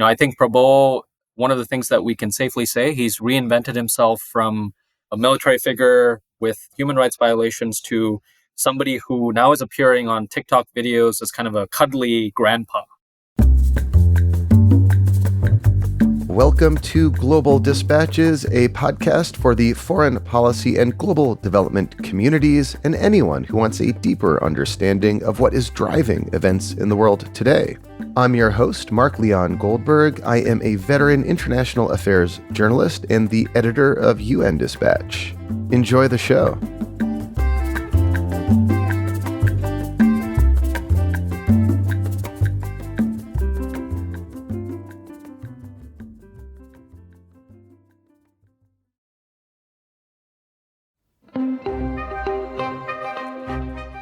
I think Prabowo, one of the things that we can safely say, he's reinvented himself from a military figure with human rights violations to somebody who now is appearing on TikTok videos as kind of a cuddly grandpa. Welcome to Global Dispatches, a podcast for the foreign policy and global development communities and anyone who wants a deeper understanding of what is driving events in the world today. I'm your host, Mark Leon Goldberg. I am a veteran international affairs journalist and the editor of UN Dispatch. Enjoy the show.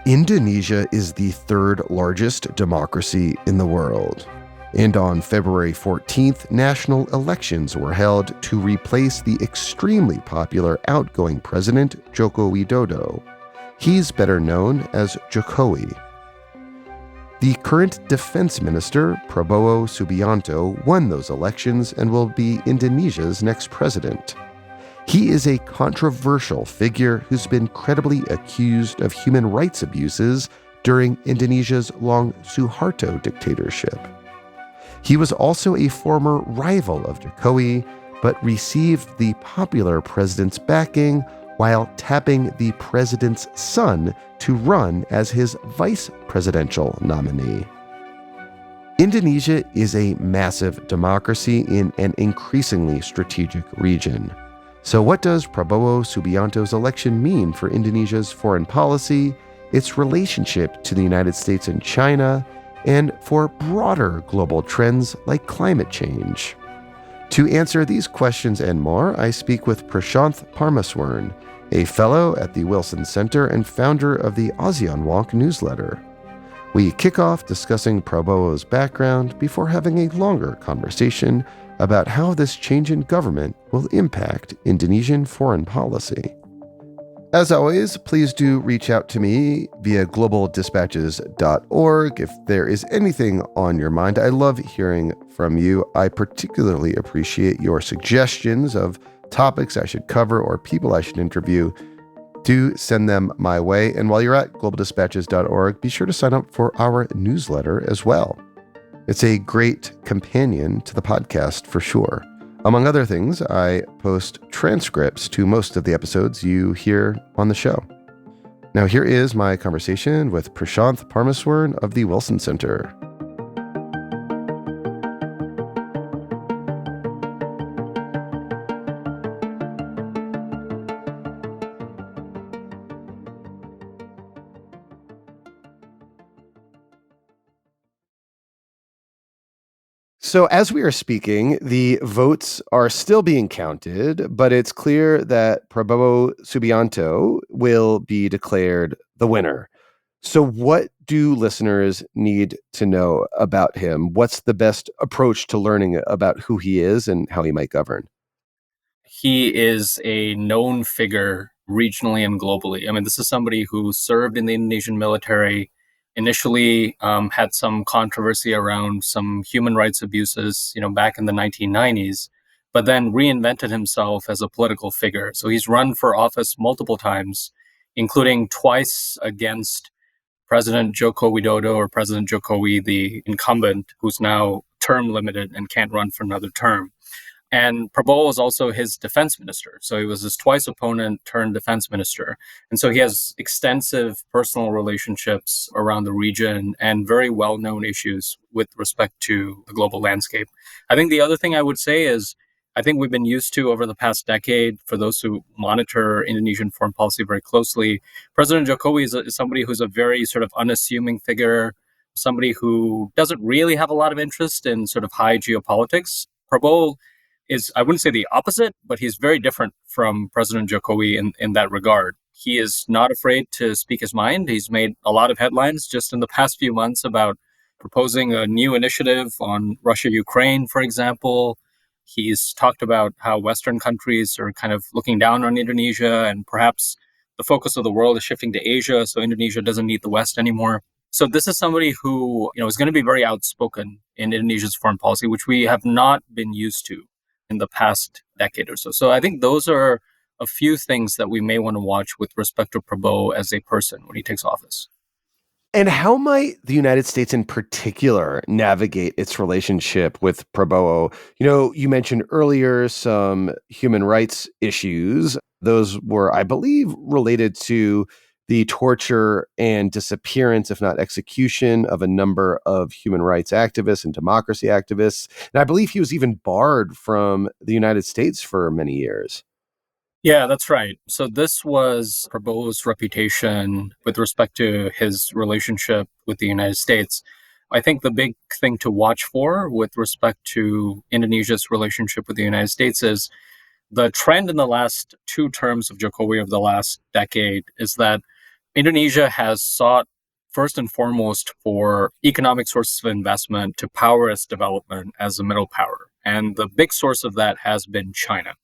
Indonesia is the third largest democracy in the world. And on February 14th, national elections were held to replace the extremely popular outgoing president, Joko Widodo. He's better known as Jokowi. The current defense minister, Prabowo Subianto, won those elections and will be Indonesia's next president. He is a controversial figure who's been credibly accused of human rights abuses during Indonesia's long Suharto dictatorship. He was also a former rival of Jokowi, but received the popular president's backing while tapping the president's son to run as his vice presidential nominee. Indonesia is a massive democracy in an increasingly strategic region. So what does Prabowo Subianto's election mean for Indonesia's foreign policy, its relationship to the United States and China, and for broader global trends like climate change? To answer these questions and more, I speak with Prashanth Parameswaran, a fellow at the Wilson Center and founder of the Asean Wonk Newsletter. We kick off discussing Prabowo's background before having a longer conversation about how this change in government will impact Indonesian foreign policy. As always, please do reach out to me via globaldispatches.org if there is anything on your mind. I love hearing from you. I particularly appreciate your suggestions of topics I should cover or people I should interview. Do send them my way. And while you're at globaldispatches.org, be sure to sign up for our newsletter as well. It's a great companion to the podcast for sure. Among other things, I post transcripts to most of the episodes you hear on the show. Now here is my conversation with Prashanth Parameswaran of the Wilson Center. So as we are speaking, the votes are still being counted, but it's clear that Prabowo Subianto will be declared the winner. So what do listeners need to know about him? What's the best approach to learning about who he is and how he might govern? He is a known figure regionally and globally. I mean, this is somebody who served in the Indonesian military, initially had some controversy around some human rights abuses, back in the 1990s, but then reinvented himself as a political figure. So he's run for office multiple times, including twice against President Joko Widodo or President Jokowi, the incumbent, who's now term limited and can't run for another term. And Prabowo was also his defense minister. So he was his twice opponent turned defense minister. And so he has extensive personal relationships around the region and very well-known issues with respect to the global landscape. I think the other thing I would say is, I think we've been used to over the past decade, for those who monitor Indonesian foreign policy very closely, President Jokowi is somebody who's a very sort of unassuming figure, somebody who doesn't really have a lot of interest in sort of high geopolitics. Prabowo is, I wouldn't say the opposite, but he's very different from President Jokowi in that regard. He is not afraid to speak his mind. He's made a lot of headlines just in the past few months about proposing a new initiative on Russia-Ukraine, for example. He's talked about how Western countries are kind of looking down on Indonesia, and perhaps the focus of the world is shifting to Asia, so Indonesia doesn't need the West anymore. So this is somebody who, is going to be very outspoken in Indonesia's foreign policy, which we have not been used to in the past decade or so. So I think those are a few things that we may want to watch with respect to Prabowo as a person when he takes office. And how might the United States in particular navigate its relationship with Prabowo? You mentioned earlier some human rights issues. Those were, I believe, related to the torture and disappearance, if not execution, of a number of human rights activists and democracy activists. And I believe he was even barred from the United States for many years. Yeah, that's right. So this was Prabowo's reputation with respect to his relationship with the United States. I think the big thing to watch for with respect to Indonesia's relationship with the United States is the trend in the last two terms of Jokowi of the last decade is that Indonesia has sought first and foremost for economic sources of investment to power its development as a middle power. And the big source of that has been China.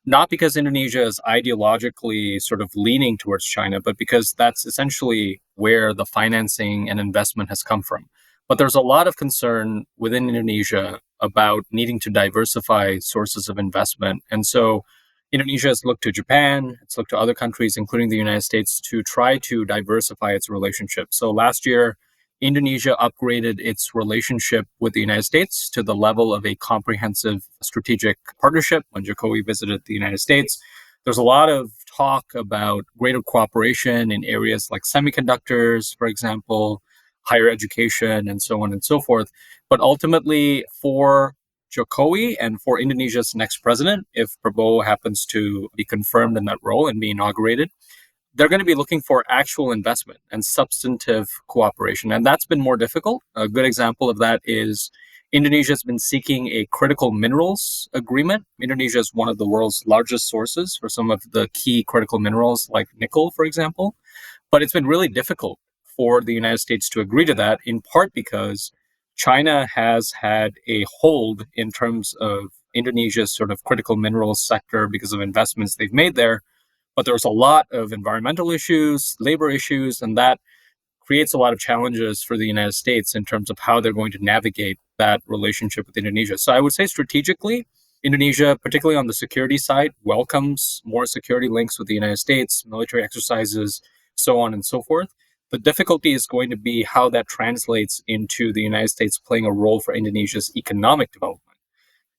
Not because Indonesia is ideologically sort of leaning towards China, but because that's essentially where the financing and investment has come from. But there's a lot of concern within Indonesia about needing to diversify sources of investment. And so Indonesia has looked to Japan, it's looked to other countries, including the United States, to try to diversify its relationship. So last year, Indonesia upgraded its relationship with the United States to the level of a comprehensive strategic partnership when Jokowi visited the United States. There's a lot of talk about greater cooperation in areas like semiconductors, for example, higher education, and so on and so forth. But ultimately, for Jokowi and for Indonesia's next president, if Prabowo happens to be confirmed in that role and be inaugurated, they're going to be looking for actual investment and substantive cooperation. And that's been more difficult. A good example of that is Indonesia has been seeking a critical minerals agreement. Indonesia is one of the world's largest sources for some of the key critical minerals like nickel, for example. But it's been really difficult for the United States to agree to that, in part because China has had a hold in terms of Indonesia's sort of critical minerals sector because of investments they've made there. But there's a lot of environmental issues, labor issues, and that creates a lot of challenges for the United States in terms of how they're going to navigate that relationship with Indonesia. So I would say strategically, Indonesia, particularly on the security side, welcomes more security links with the United States, military exercises, so on and so forth. The difficulty is going to be how that translates into the United States playing a role for Indonesia's economic development.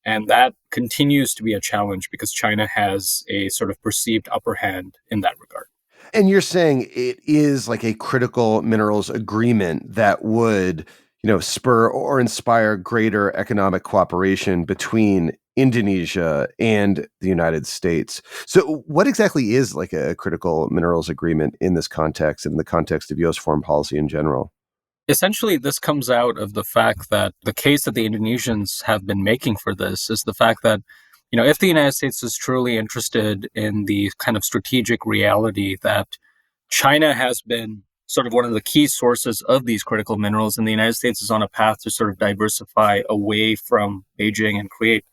And that continues to be a challenge because China has a sort of perceived upper hand in that regard. And you're saying it is like a critical minerals agreement that would, spur or inspire greater economic cooperation between Indonesia and the United States. So what exactly is like a critical minerals agreement in this context, in the context of U.S. foreign policy in general? Essentially, this comes out of the fact that the case that the Indonesians have been making for this is the fact that, if the United States is truly interested in the kind of strategic reality that China has been sort of one of the key sources of these critical minerals, and the United States is on a path to sort of diversify away from Beijing and create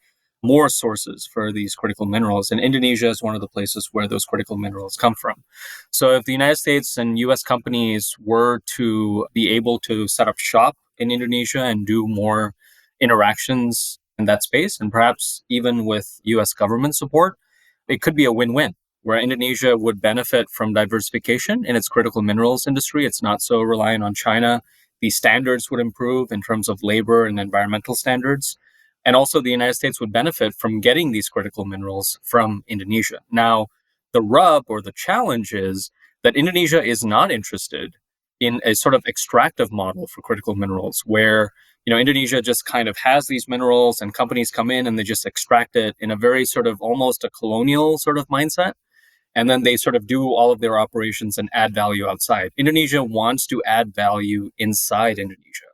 more sources for these critical minerals. And Indonesia is one of the places where those critical minerals come from. So if the United States and US companies were to be able to set up shop in Indonesia and do more interactions in that space, and perhaps even with US government support, it could be a win-win where Indonesia would benefit from diversification in its critical minerals industry. It's not so reliant on China. The standards would improve in terms of labor and environmental standards. And also the United States would benefit from getting these critical minerals from Indonesia. Now, the rub or the challenge is that Indonesia is not interested in a sort of extractive model for critical minerals where, Indonesia just kind of has these minerals and companies come in and they just extract it in a very sort of almost a colonial sort of mindset. And then they sort of do all of their operations and add value outside. Indonesia wants to add value inside Indonesia.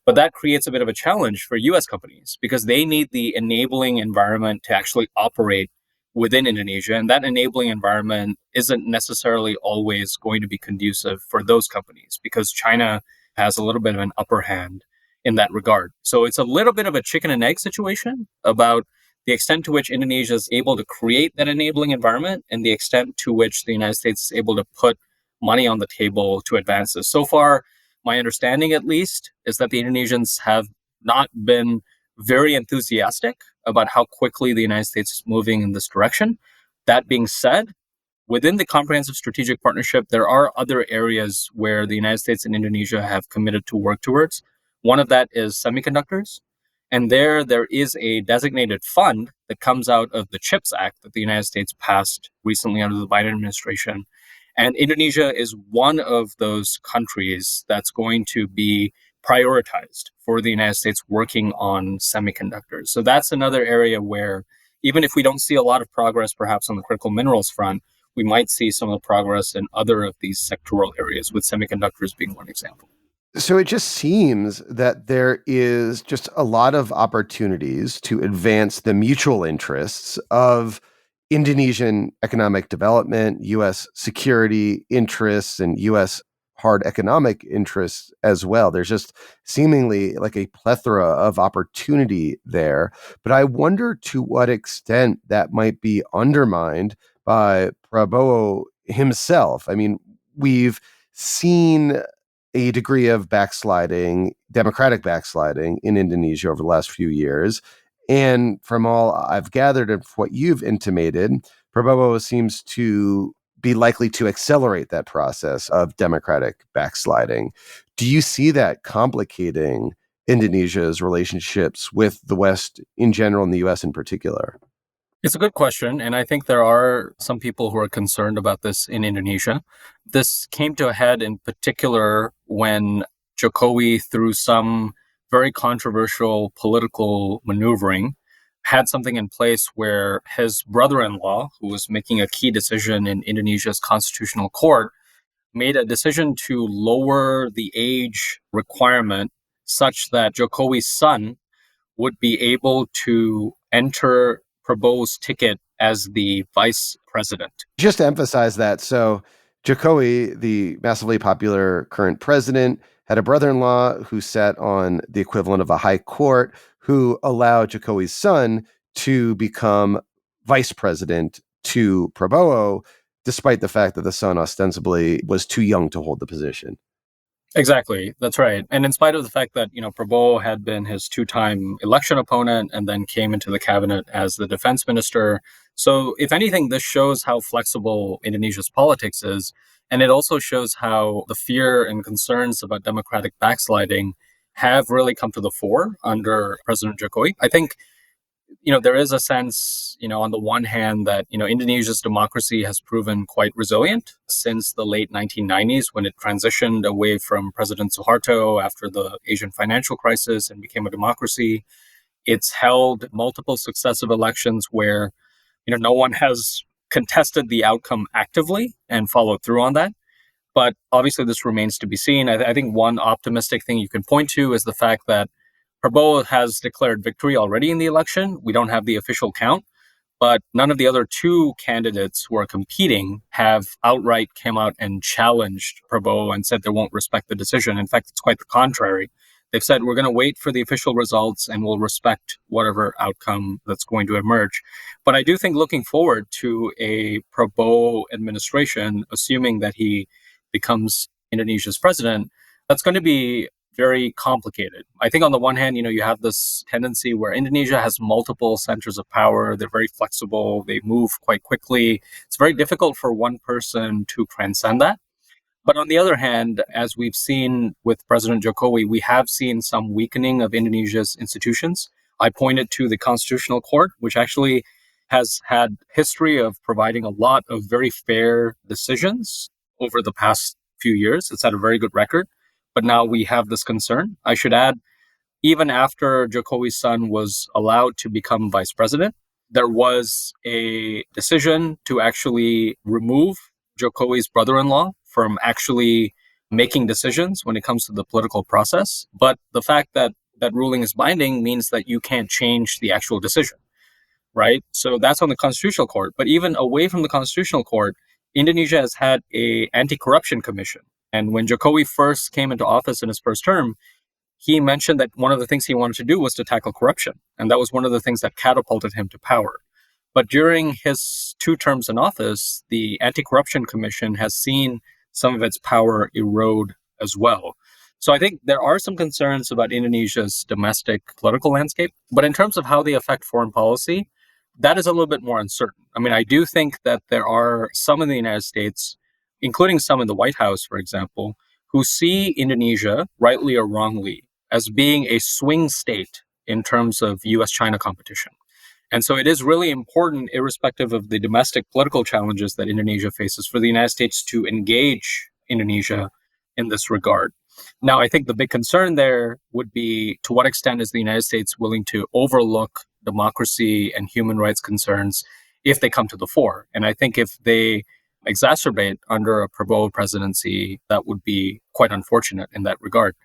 But that creates a bit of a challenge for US companies because they need the enabling environment to actually operate within Indonesia. And that enabling environment isn't necessarily always going to be conducive for those companies because China has a little bit of an upper hand in that regard. So it's a little bit of a chicken and egg situation about the extent to which Indonesia is able to create that enabling environment and the extent to which the United States is able to put money on the table to advance this. So far, my understanding at least, is that the Indonesians have not been very enthusiastic about how quickly the United States is moving in this direction. That being said, within the Comprehensive Strategic Partnership, there are other areas where the United States and Indonesia have committed to work towards. One of that is semiconductors. And there is a designated fund that comes out of the CHIPS Act that the United States passed recently under the Biden administration. And Indonesia is one of those countries that's going to be prioritized for the United States working on semiconductors. So that's another area where, even if we don't see a lot of progress perhaps on the critical minerals front, we might see some of the progress in other of these sectoral areas, with semiconductors being one example. So it just seems that there is just a lot of opportunities to advance the mutual interests of Indonesian economic development, U.S. security interests, and U.S. hard economic interests as well. There's just seemingly like a plethora of opportunity there. But I wonder to what extent that might be undermined by Prabowo himself. I mean, we've seen a degree of backsliding, democratic backsliding in Indonesia over the last few years. And from all I've gathered of what you've intimated, Prabowo seems to be likely to accelerate that process of democratic backsliding. Do you see that complicating Indonesia's relationships with the West in general and the US in particular? It's a good question, and I think there are some people who are concerned about this in Indonesia. This came to a head in particular when Jokowi, through some very controversial political maneuvering, had something in place where his brother-in-law, who was making a key decision in Indonesia's constitutional court, made a decision to lower the age requirement such that Jokowi's son would be able to enter Prabowo's ticket as the vice president. Just to emphasize that, so Jokowi, the massively popular current president, had a brother-in-law who sat on the equivalent of a high court who allowed Jokowi's son to become vice president to Prabowo, despite the fact that the son ostensibly was too young to hold the position. Exactly. That's right. And in spite of the fact that, Prabowo had been his two-time election opponent and then came into the cabinet as the defense minister. So if anything, this shows how flexible Indonesia's politics is. And it also shows how the fear and concerns about democratic backsliding have really come to the fore under President Jokowi. I think there is a sense, on the one hand that, Indonesia's democracy has proven quite resilient since the late 1990s when it transitioned away from President Suharto after the Asian financial crisis and became a democracy. It's held multiple successive elections where, no one has contested the outcome actively and followed through on that. But obviously this remains to be seen. I think one optimistic thing you can point to is the fact that Prabowo has declared victory already in the election. We don't have the official count, but none of the other two candidates who are competing have outright come out and challenged Prabowo and said they won't respect the decision. In fact, it's quite the contrary. They've said, we're going to wait for the official results and we'll respect whatever outcome that's going to emerge. But I do think looking forward to a Prabowo administration, assuming that he becomes Indonesia's president, that's going to be very complicated. I think on the one hand, you have this tendency where Indonesia has multiple centers of power. They're very flexible. They move quite quickly. It's very difficult for one person to transcend that. But on the other hand, as we've seen with President Jokowi, we have seen some weakening of Indonesia's institutions. I pointed to the Constitutional Court, which actually has had history of providing a lot of very fair decisions over the past few years. It's had a very good record. But now we have this concern. I should add, even after Jokowi's son was allowed to become vice president, there was a decision to actually remove Jokowi's brother-in-law from actually making decisions when it comes to the political process. But the fact that that ruling is binding means that you can't change the actual decision, right? So that's on the Constitutional Court. But even away from the Constitutional Court, Indonesia has had an anti-corruption commission. And when Jokowi first came into office in his first term, he mentioned that one of the things he wanted to do was to tackle corruption. And that was one of the things that catapulted him to power. But during his 2 terms in office, the Anti-Corruption Commission has seen some of its power erode as well. So I think there are some concerns about Indonesia's domestic political landscape, but in terms of how they affect foreign policy, that is a little bit more uncertain. I mean, I do think that there are some in the United States, including some in the White House, for example, who see Indonesia, rightly or wrongly, as being a swing state in terms of US China competition. And so it is really important, irrespective of the domestic political challenges that Indonesia faces, for the United States to engage Indonesia in this regard. Now, I think the big concern there would be, to what extent is the United States willing to overlook democracy and human rights concerns if they come to the fore? And I think if they exacerbate under a Prabowo presidency, that would be quite unfortunate in that regard.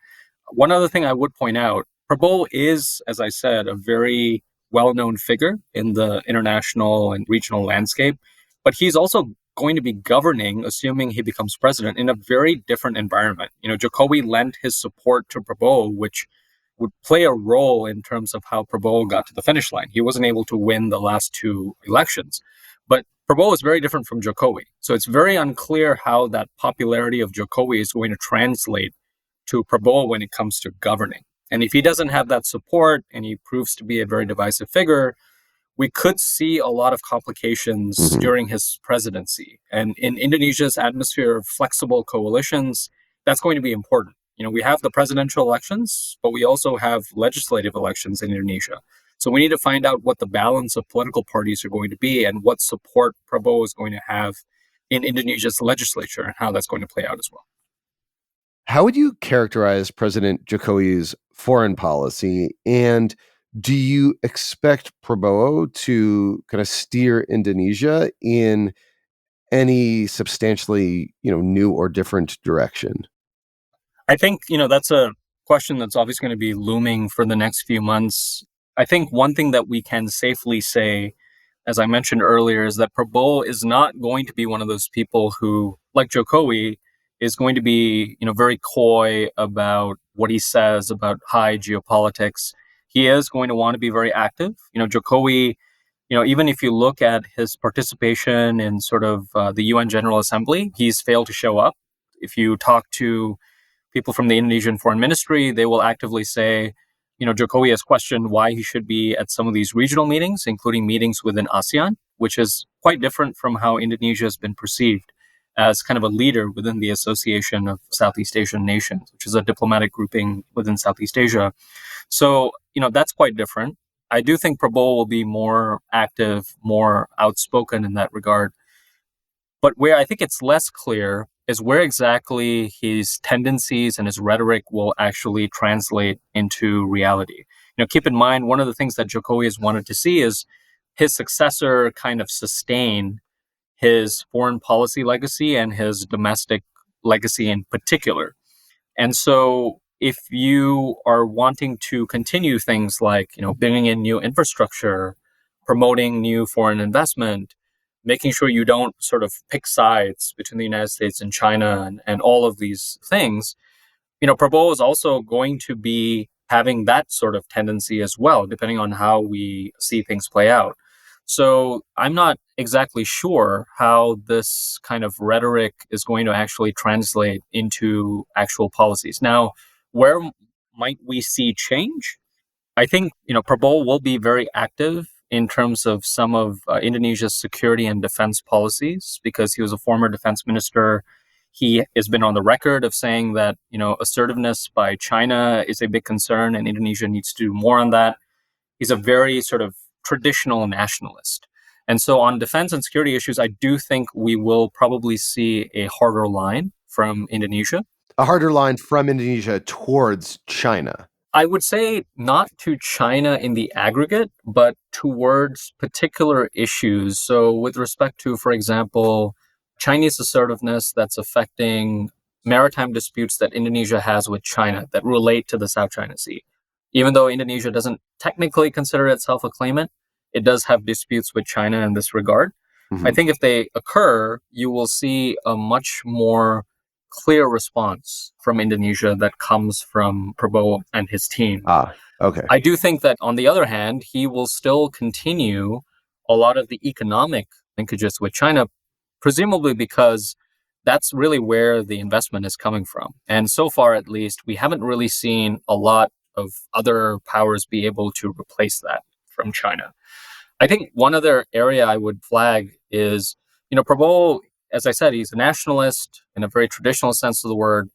One other thing I would point out, Prabowo is, as I said, a very well-known figure in the international and regional landscape, but he's also going to be governing, assuming he becomes president, in a very different environment. You know, Jokowi lent his support to Prabowo, which would play a role in terms of how Prabowo got to the finish line. He wasn't able to win the last two elections, but Prabowo is very different from Jokowi. So it's very unclear how that popularity of Jokowi is going to translate to Prabowo when it comes to governing. And if he doesn't have that support and he proves to be a very divisive figure, we could see a lot of complications during his presidency. And in Indonesia's atmosphere of flexible coalitions, that's going to be important. You know, we have the presidential elections, but we also have legislative elections in Indonesia. So we need to find out what the balance of political parties are going to be and what support Prabowo is going to have in Indonesia's legislature and how that's going to play out as well. How would you characterize President Jokowi's foreign policy, and do you expect Prabowo to kind of steer Indonesia in any substantially, new or different direction? I think, that's a question that's obviously going to be looming for the next few months. I think one thing that we can safely say, as I mentioned earlier, is that Prabowo is not going to be one of those people who, like Jokowi, is going to be, very coy about what he says about high geopolitics. He is going to want to be very active. Jokowi, even if you look at his participation in sort of the UN General Assembly, he's failed to show up. If you talk to people from the Indonesian Foreign Ministry, they will actively say, Jokowi has questioned why he should be at some of these regional meetings, including meetings within ASEAN, which is quite different from how Indonesia has been perceived as kind of a leader within the Association of Southeast Asian Nations, which is a diplomatic grouping within Southeast Asia. So, that's quite different. I do think Prabowo will be more active, more outspoken in that regard. But where I think it's less clear is where exactly his tendencies and his rhetoric will actually translate into reality. Keep in mind, one of the things that Jokowi has wanted to see is his successor kind of sustain his foreign policy legacy and his domestic legacy in particular. And so if you are wanting to continue things like, bringing in new infrastructure, promoting new foreign investment, making sure you don't sort of pick sides between the United States and China and all of these things, Prabowo is also going to be having that sort of tendency as well, depending on how we see things play out. So I'm not exactly sure how this kind of rhetoric is going to actually translate into actual policies. Now, where might we see change? I think, Prabowo will be very active in terms of some of Indonesia's security and defense policies, because he was a former defense minister. He has been on the record of saying that, assertiveness by China is a big concern and Indonesia needs to do more on that. He's a very sort of traditional nationalist. And so on defense and security issues, I do think we will probably see a harder line from Indonesia. A harder line from Indonesia towards China. I would say not to China in the aggregate, but towards particular issues. So with respect to, for example, Chinese assertiveness that's affecting maritime disputes that Indonesia has with China that relate to the South China Sea. Even though Indonesia doesn't technically consider itself a claimant, it does have disputes with China in this regard. I think if they occur, you will see a much more clear response from Indonesia that comes from Prabowo and his team. Okay. I do think that, on the other hand, he will still continue a lot of the economic linkages with China, presumably because That's really where the investment is coming from. And so far, at least, we haven't really seen a lot of other powers be able to replace that from China. I think one other area I would flag is, Prabowo, as I said, he's a nationalist in a very traditional sense of the word.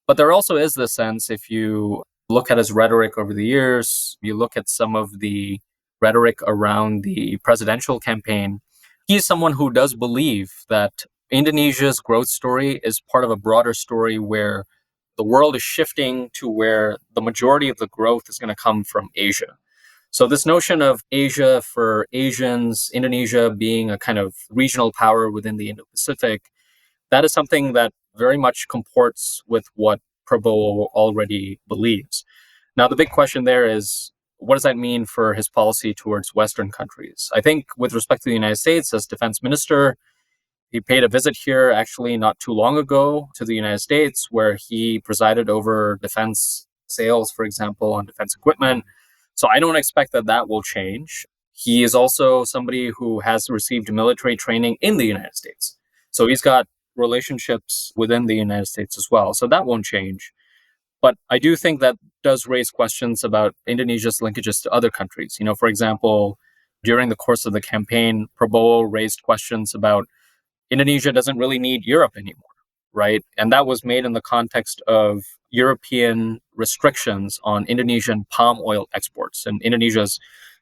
But there also is this sense, if you look at his rhetoric over the years, you look at some of the rhetoric around the presidential campaign, he's someone who does believe that Indonesia's growth story is part of a broader story where the world is shifting to where the majority of the growth is going to come from Asia. So this notion of Asia for Asians, Indonesia being a kind of regional power within the Indo-Pacific, that is something that very much comports with what Prabowo already believes. Now, the big question there is, what does that mean for his policy towards Western countries? I think with respect to the United States, as defense minister, he paid a visit here actually not too long ago to the United States, where he presided over defense sales, for example, on defense equipment. So I don't expect that that will change. He is also somebody who has received military training in the United States. So he's got relationships within the United States as well. So that won't change. But I do think that does raise questions about Indonesia's linkages to other countries. For example, during the course of the campaign, Prabowo raised questions about Indonesia doesn't really need Europe anymore, right? And that was made in the context of European restrictions on Indonesian palm oil exports. And Indonesia's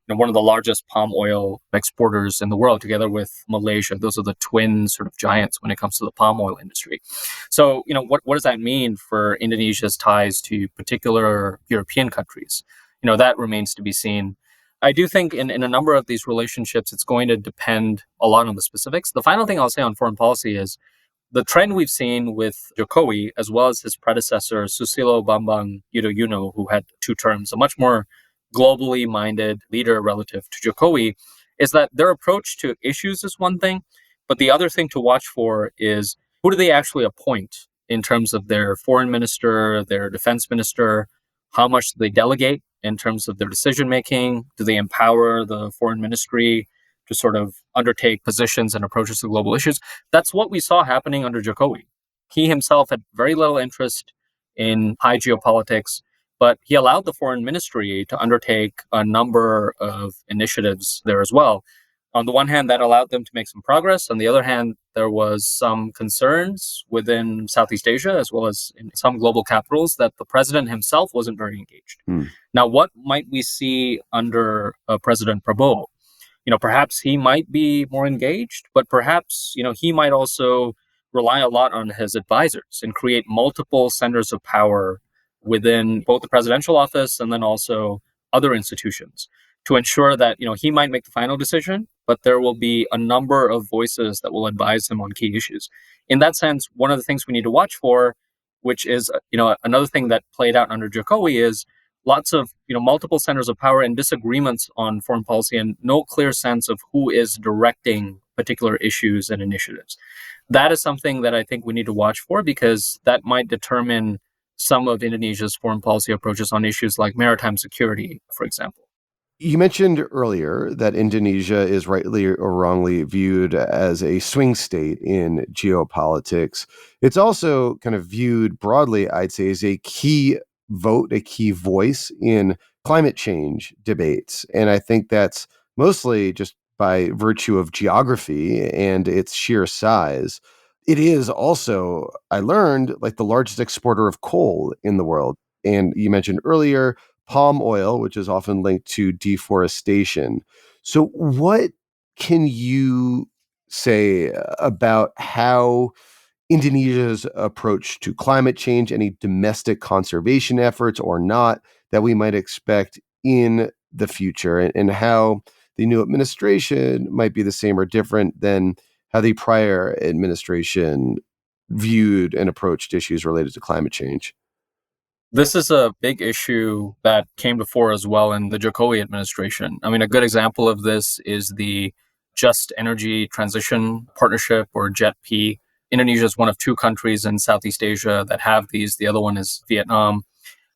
one of the largest palm oil exporters in the world, together with Malaysia. Those are the twin sort of giants when it comes to the palm oil industry. So, what does that mean for Indonesia's ties to particular European countries? That remains to be seen. I do think in a number of these relationships, it's going to depend a lot on the specifics. The final thing I'll say on foreign policy is the trend we've seen with Jokowi, as well as his predecessor, Susilo Bambang Yudhoyono, who had 2 terms, a much more globally minded leader relative to Jokowi, is that their approach to issues is one thing, but the other thing to watch for is who do they actually appoint in terms of their foreign minister, their defense minister, how much do they delegate in terms of their decision making, do they empower the foreign ministry to sort of undertake positions and approaches to global issues. That's what we saw happening under Jokowi. He himself had very little interest in high geopolitics, but he allowed the foreign ministry to undertake a number of initiatives there as well. On the one hand, that allowed them to make some progress. On the other hand, there was some concerns within Southeast Asia, as well as in some global capitals, that the president himself wasn't very engaged. Now, what might we see under President Prabowo? Perhaps he might be more engaged, but perhaps, he might also rely a lot on his advisors and create multiple centers of power within both the presidential office and then also other institutions to ensure that, he might make the final decision, but there will be a number of voices that will advise him on key issues. In that sense, one of the things we need to watch for, which is, another thing that played out under Jokowi, is lots of, multiple centers of power and disagreements on foreign policy and no clear sense of who is directing particular issues and initiatives. That is something that I think we need to watch for, because that might determine some of Indonesia's foreign policy approaches on issues like maritime security, for example. You mentioned earlier that Indonesia is rightly or wrongly viewed as a swing state in geopolitics. It's also kind of viewed broadly, I'd say, as a key vote, a key voice in climate change debates. And I think that's mostly just by virtue of geography and its sheer size. It is also, I learned, like the largest exporter of coal in the world. And you mentioned earlier palm oil, which is often linked to deforestation. So what can you say about how Indonesia's approach to climate change, any domestic conservation efforts or not that we might expect in the future, and how the new administration might be the same or different than how the prior administration viewed and approached issues related to climate change? This is a big issue that came before as well in the Jokowi administration. I mean, a good example of this is the Just Energy Transition Partnership, or JETP. Indonesia is one of 2 countries in Southeast Asia that have these. The other one is Vietnam.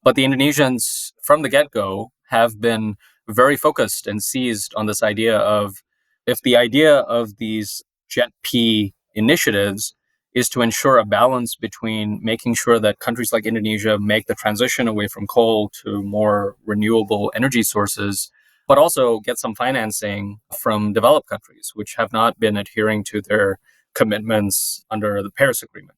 But the Indonesians, from the get-go, have been very focused and seized on this idea of, if the idea of these JETP initiatives is to ensure a balance between making sure that countries like Indonesia make the transition away from coal to more renewable energy sources, but also get some financing from developed countries, which have not been adhering to their commitments under the Paris Agreement.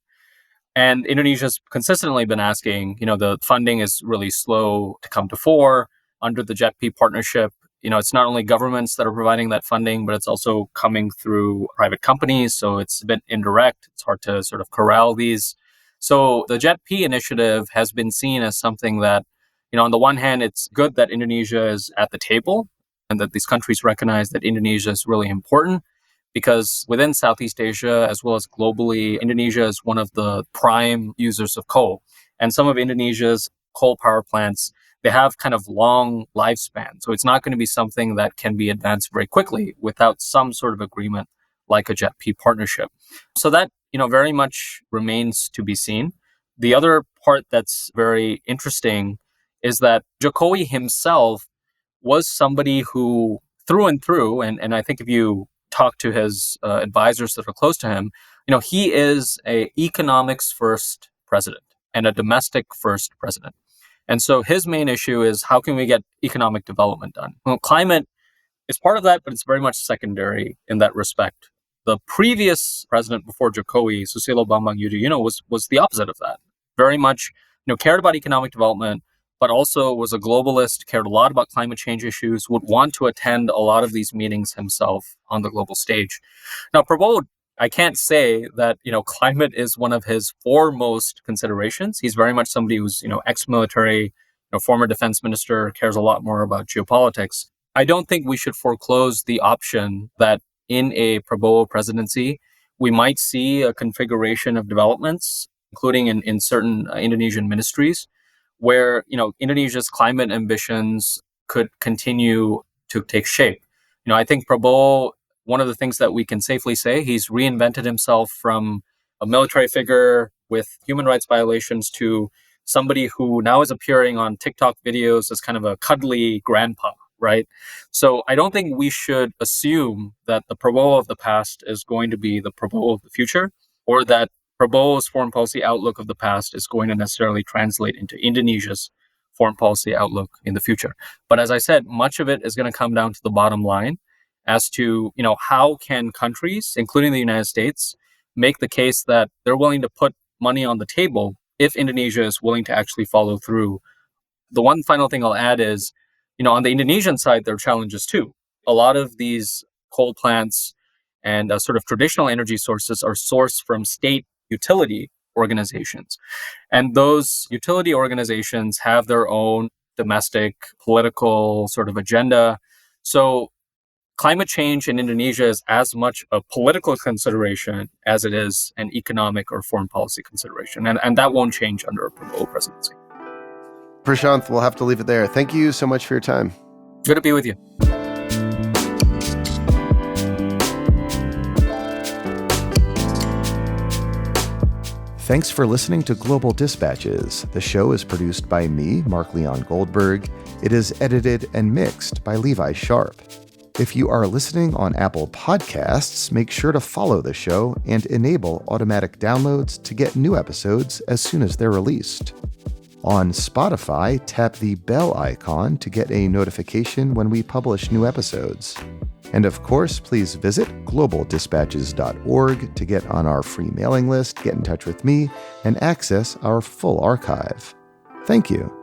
And Indonesia's consistently been asking, the funding is really slow to come to fore under the JETP partnership. It's not only governments that are providing that funding, but it's also coming through private companies. So it's a bit indirect. It's hard to sort of corral these. So the JETP initiative has been seen as something that, on the one hand, it's good that Indonesia is at the table and that these countries recognize that Indonesia is really important, because within Southeast Asia, as well as globally, Indonesia is one of the prime users of coal. And some of Indonesia's coal power plants, they have kind of long lifespan. So it's not going to be something that can be advanced very quickly without some sort of agreement like a JETP partnership. So that, very much remains to be seen. The other part that's very interesting is that Jokowi himself was somebody who, through and through, and I think if you talk to his advisors that are close to him, he is a economics first president and a domestic first president. And so his main issue is, how can we get economic development done? Well, climate is part of that, but it's very much secondary in that respect. The previous president before Jokowi, Susilo Bambang Yudhoyono, was the opposite of that. Very much, cared about economic development, but also was a globalist, cared a lot about climate change issues, would want to attend a lot of these meetings himself on the global stage. Now, Prabowo, I can't say that, climate is one of his foremost considerations. He's very much somebody who's, ex-military, former defense minister, cares a lot more about geopolitics. I don't think we should foreclose the option that in a Prabowo presidency, we might see a configuration of developments, including in certain Indonesian ministries, where, Indonesia's climate ambitions could continue to take shape. I think Prabowo, one of the things that we can safely say, he's reinvented himself from a military figure with human rights violations to somebody who now is appearing on TikTok videos as kind of a cuddly grandpa, right? So I don't think we should assume that the Prabowo of the past is going to be the Prabowo of the future, or that Prabowo's foreign policy outlook of the past is going to necessarily translate into Indonesia's foreign policy outlook in the future. But as I said, much of it is going to come down to the bottom line as to, how can countries, including the United States, make the case that they're willing to put money on the table if Indonesia is willing to actually follow through. The one final thing I'll add is, on the Indonesian side, there are challenges too. A lot of these coal plants and sort of traditional energy sources are sourced from state utility organizations. And those utility organizations have their own domestic political sort of agenda. So climate change in Indonesia is as much a political consideration as it is an economic or foreign policy consideration. And that won't change under a Prabowo presidency. Prashanth, we'll have to leave it there. Thank you so much for your time. Good to be with you. Thanks for listening to Global Dispatches. The show is produced by me, Mark Leon Goldberg. It is edited and mixed by Levi Sharp. If you are listening on Apple Podcasts, make sure to follow the show and enable automatic downloads to get new episodes as soon as they're released. On Spotify, tap the bell icon to get a notification when we publish new episodes. And of course, please visit globaldispatches.org to get on our free mailing list, get in touch with me, and access our full archive. Thank you.